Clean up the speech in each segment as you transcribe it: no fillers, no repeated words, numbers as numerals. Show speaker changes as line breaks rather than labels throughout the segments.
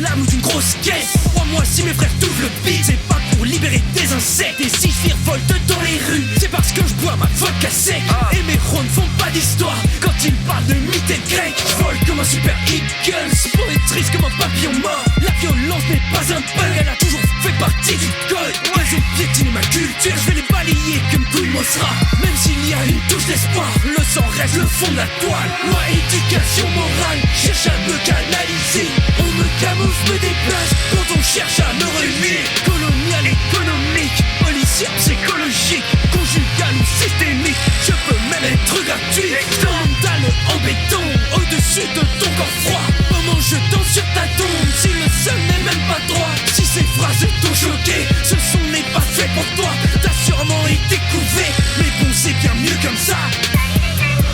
l'arme ou d'une grosse caisse. Crois-moi, si mes frères t'ouvrent le beat, c'est pas pour libérer des insectes. Et si je virevolte dans les rues, c'est parce que je bois ma vodka sec. Et mes ronds ne font pas d'histoire quand ils parlent de mythes et de grecs. Je vole comme un super eagle, pour être triste comme un papillon mort. La violence n'est pas un bug, elle a toujours fait partie du code. Elles ont piétiné ma culture, je vais les balayer comme Queen Mosra. Même s'il y a une touche d'espoir, le sang reste le fond de la toile. Loi, éducation morale, cherche à me canaliser. On me camoufle, me déplace quand on cherche à me ruiner. Colonial, économique, policier, psychologique, conjugal ou systémique, je peux même être gratuit. Mental en béton, au-dessus de ton corps froid. Moment je danse sur ta tombe, si le sol n'est même pas droit. Si ces phrases t'ont choqué, ce son n'est pas fait pour toi. T'as sûrement été couvé, mais bon c'est bien mieux comme ça.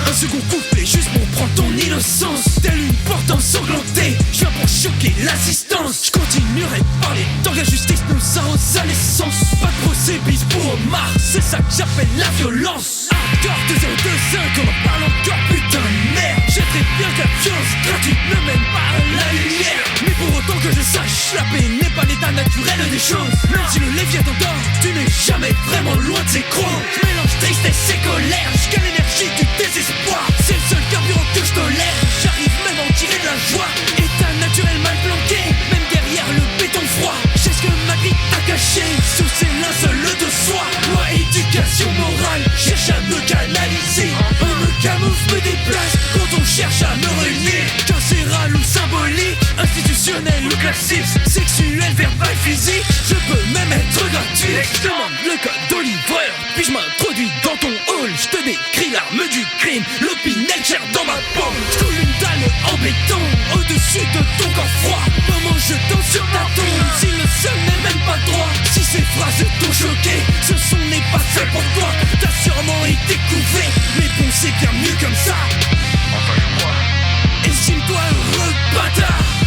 Un second couplet juste pour prendre ton innocence. Telle une porte ensanglantée, je viens pour choquer l'assistance. Je continuerai de parler tant que la justice nous arrose à l'essence. Pas de procès bis pour Omar, c'est ça que j'appelle la violence. Hardcore 2025, on en parle encore putain de merde. Je sais très bien que la violence gratuite ne mène pas à la lumière. Mais pour autant que je sache, la paix n'est pas l'état naturel des choses. Même si le Léviathan dort, tu n'es jamais vraiment loin de ses crocs. Je mélange tristesse et colère, jusqu'à l'énergie du désespoir. C'est le seul carburant que je tolère, j'arrive même à en tirer de la joie. État naturel mal planqué, même derrière le béton froid. Je sais ce que ma vie a caché, sous ses linceuls de soie. Loi, éducation morale, cherche à me canaliser. On me camoufle, me déplace quand on cherche à me ruiner. Carcéral ou symbolique, institutionnel ou classique, sexuel, verbal, physique, je peux même être gratuit. Je demande le code d'Oliver, puis je m'introduis dans ton hall. Je te décris l'arme du crime, l'opinel chair dans ma paume. Je coule une dalle en béton, au-dessus de ton corps froid. Moment je danse sur ta tombe, si le sol n'est même pas droit. Si ces phrases t'ont choqué, ce son n'est pas fait pour toi. T'as sûrement été couvé, mais bon c'est bien mieux comme ça.
Enfin je crois.
Estime-toi heureux bâtard.